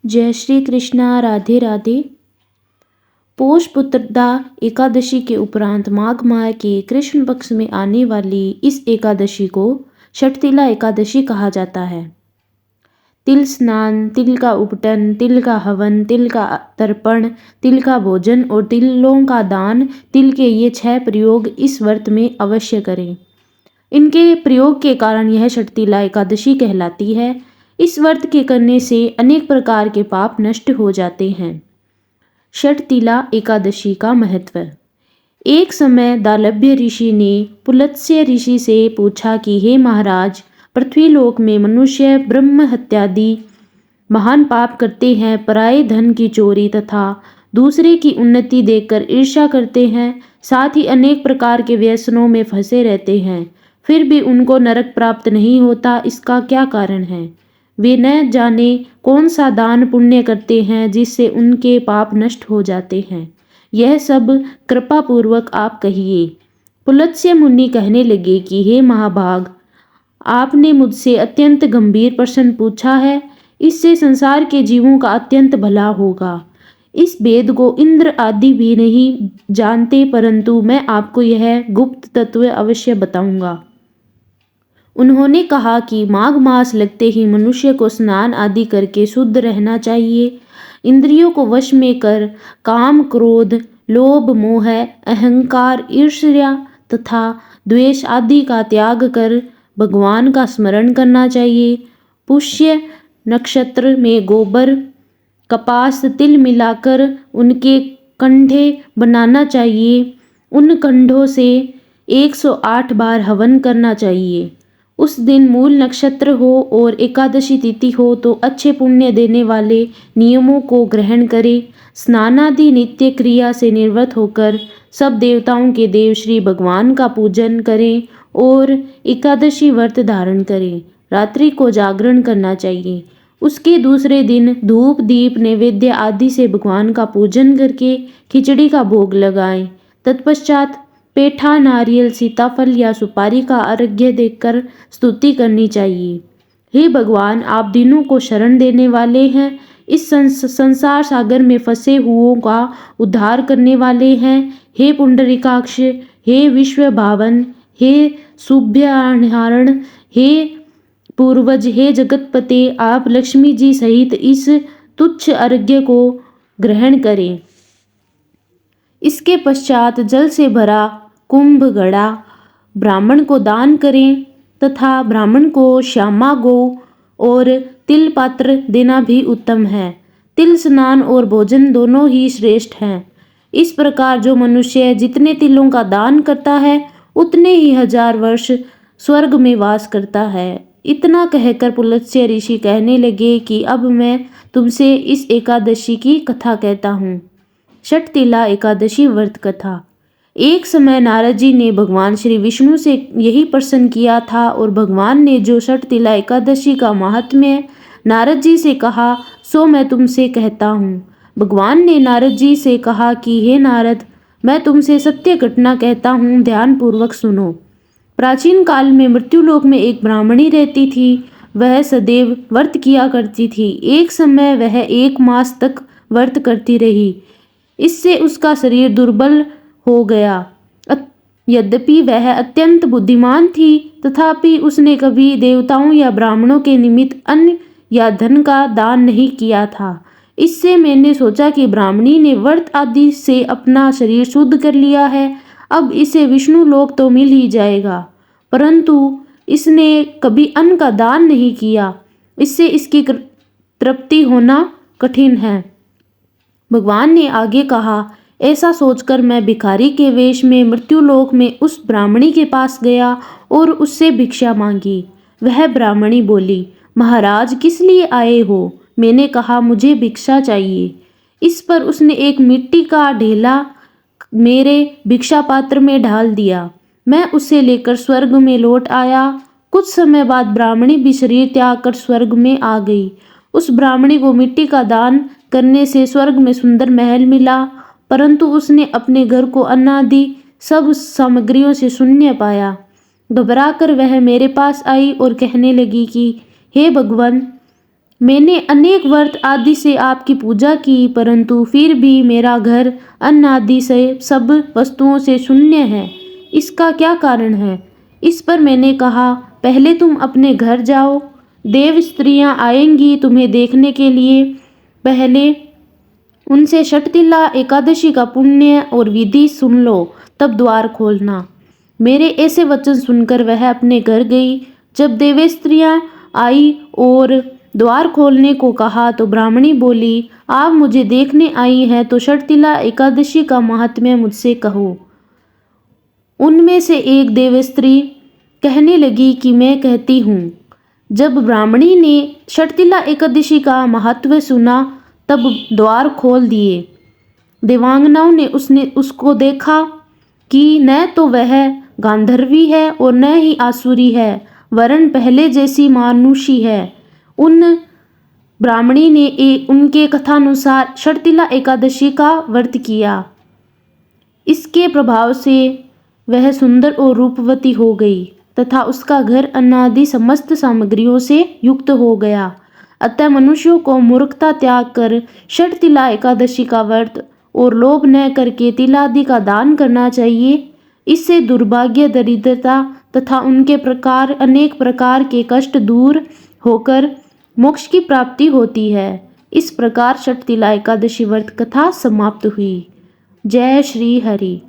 जय श्री कृष्णा। राधे राधे। पौष पुत्रदा एकादशी के उपरांत माघ माह के कृष्ण पक्ष में आने वाली इस एकादशी को षटतिला एकादशी कहा जाता है। तिल स्नान, तिल का उपटन, तिल का हवन, तिल का तर्पण, तिल का भोजन और तिलों का दान, तिल के ये 6 प्रयोग इस व्रत में अवश्य करें। इनके प्रयोग के कारण यह षटतिला एकादशी कहलाती है। इस व्रत के करने से अनेक प्रकार के पाप नष्ट हो जाते हैं। षटतिला एकादशी का महत्व। एक समय दालभ्य ऋषि ने पुलत्स्य ऋषि से पूछा कि हे महाराज, पृथ्वीलोक में मनुष्य ब्रह्म हत्यादि महान पाप करते हैं, पराये धन की चोरी तथा दूसरे की उन्नति देखकर ईर्ष्या करते हैं, साथ ही अनेक प्रकार के व्यसनों में फंसे रहते हैं, फिर भी उनको नरक प्राप्त नहीं होता। इसका क्या कारण है? वे न जाने कौन सा दान पुण्य करते हैं जिससे उनके पाप नष्ट हो जाते हैं। यह सब कृपा पूर्वक आप कहिए। पुलत्स्य मुनि कहने लगे कि हे महाभाग, आपने मुझसे अत्यंत गंभीर प्रश्न पूछा है। इससे संसार के जीवों का अत्यंत भला होगा। इस वेद को इंद्र आदि भी नहीं जानते, परंतु मैं आपको यह गुप्त तत्व अवश्य बताऊंगा। उन्होंने कहा कि माघ मास लगते ही मनुष्य को स्नान आदि करके शुद्ध रहना चाहिए। इंद्रियों को वश में कर काम, क्रोध, लोभ, मोह, अहंकार, ईर्ष्या तथा द्वेष आदि का त्याग कर भगवान का स्मरण करना चाहिए। पुष्य नक्षत्र में गोबर, कपास, तिल मिलाकर उनके कंठे बनाना चाहिए। उन कंठों से 108 बार हवन करना चाहिए। उस दिन मूल नक्षत्र हो और एकादशी तिथि हो तो अच्छे पुण्य देने वाले नियमों को ग्रहण करें। स्नानादि नित्य क्रिया से निवृत्त होकर सब देवताओं के देव श्री भगवान का पूजन करें और एकादशी व्रत धारण करें। रात्रि को जागरण करना चाहिए। उसके दूसरे दिन धूप, दीप, नैवेद्य आदि से भगवान का पूजन करके खिचड़ी का भोग लगाएं। तत्पश्चात पेठा, नारियल, सीताफल या सुपारी का अर्घ्य देकर स्तुति करनी चाहिए। हे भगवान, आप दीनों को शरण देने वाले हैं। इस संसार सागर में फंसे हुओं का उद्धार करने वाले हैं। हे पुंडरीकाक्ष, हे विश्व भावन, हे शुभ्याहरण, हे पूर्वज, हे जगतपते, आप लक्ष्मी जी सहित इस तुच्छ अर्घ्य को ग्रहण करें। इसके पश्चात जल से भरा कुंभ घड़ा ब्राह्मण को दान करें तथा ब्राह्मण को श्यामा गौ और तिल पात्र देना भी उत्तम है। तिल स्नान और भोजन दोनों ही श्रेष्ठ हैं। इस प्रकार जो मनुष्य जितने तिलों का दान करता है उतने ही 1000 वर्ष स्वर्ग में वास करता है। इतना कहकर पुलत्स्य ऋषि कहने लगे कि अब मैं तुमसे इस एकादशी की कथा कहता हूँ। षटतिला एकादशी व्रत कथा। एक समय नारद जी ने भगवान श्री विष्णु से यही प्रश्न किया था और भगवान ने जो षटतिला एकादशी का महात्म्य नारद जी से कहा सो मैं तुमसे कहता हूँ। भगवान ने नारद जी से कहा कि हे नारद, मैं तुमसे सत्य घटना कहता हूँ, ध्यान पूर्वक सुनो। प्राचीन काल में मृत्युलोक में एक ब्राह्मणी रहती थी। वह सदैव व्रत किया करती थी। एक समय वह 1 मास तक व्रत करती रही। इससे उसका शरीर दुर्बल हो गया। यद्यपि वह अत्यंत बुद्धिमान थी, तथापि उसने कभी देवताओं या ब्राह्मणों के निमित्त अन्न या धन का दान नहीं किया था। इससे मैंने सोचा कि ब्राह्मणी ने व्रत आदि से अपना शरीर शुद्ध कर लिया है, अब इसे विष्णु लोक तो मिल ही जाएगा, परंतु इसने कभी अन्न का दान नहीं किया। इससे इसकी तृप्ति होना कठिन है। भगवान ने आगे कहा, ऐसा सोचकर मैं भिखारी के वेश में मृत्युलोक में उस ब्राह्मणी के पास गया और उससे भिक्षा मांगी। वह ब्राह्मणी बोली, महाराज, किस लिए आए हो? मैंने कहा, मुझे भिक्षा चाहिए। इस पर उसने एक मिट्टी का ढेला मेरे भिक्षा पात्र में डाल दिया। मैं उसे लेकर स्वर्ग में लौट आया। कुछ समय बाद ब्राह्मणी भी शरीर त्याग कर स्वर्ग में आ गई। उस ब्राह्मणी को मिट्टी का दान करने से स्वर्ग में सुंदर महल मिला, परंतु उसने अपने घर को अन्नादि सब सामग्रियों से शून्य पाया। घबराकर वह मेरे पास आई और कहने लगी कि हे भगवान, मैंने अनेक व्रत आदि से आपकी पूजा की, परंतु फिर भी मेरा घर अन्न आदि से सब वस्तुओं से शून्य है। इसका क्या कारण है? इस पर मैंने कहा, पहले तुम अपने घर जाओ, देव स्त्रियां आएंगी तुम्हें देखने के लिए। पहले उनसे षटतिला एकादशी का पुण्य और विधि सुन लो, तब द्वार खोलना। मेरे ऐसे वचन सुनकर वह अपने घर गई। जब देवेस्त्रियां आई और द्वार खोलने को कहा तो ब्राह्मणी बोली, आप मुझे देखने आई हैं तो षटतिला एकादशी का महात्म्य मुझसे कहो। उनमें से एक देवस्त्री कहने लगी कि मैं कहती हूँ। जब ब्राह्मणी ने षटतिला एकादशी का महत्व सुना तब द्वार खोल दिए। देवांगनाओं ने उसको देखा कि न तो वह गांधर्वी है और न ही आसुरी है, वरन पहले जैसी मानुषी है। उन ब्राह्मणी ने उनके कथानुसार षटतिला एकादशी का व्रत किया। इसके प्रभाव से वह सुंदर और रूपवती हो गई तथा उसका घर अन्नादि समस्त सामग्रियों से युक्त हो गया। अतः मनुष्यों को मूर्खता त्याग कर षटतिला एकादशी का व्रत और लोभ न करके तिलादि का दान करना चाहिए। इससे दुर्भाग्य, दरिद्रता तथा उनके प्रकार अनेक प्रकार के कष्ट दूर होकर मोक्ष की प्राप्ति होती है। इस प्रकार षटतिला एकादशी व्रत कथा समाप्त हुई। जय श्री हरि।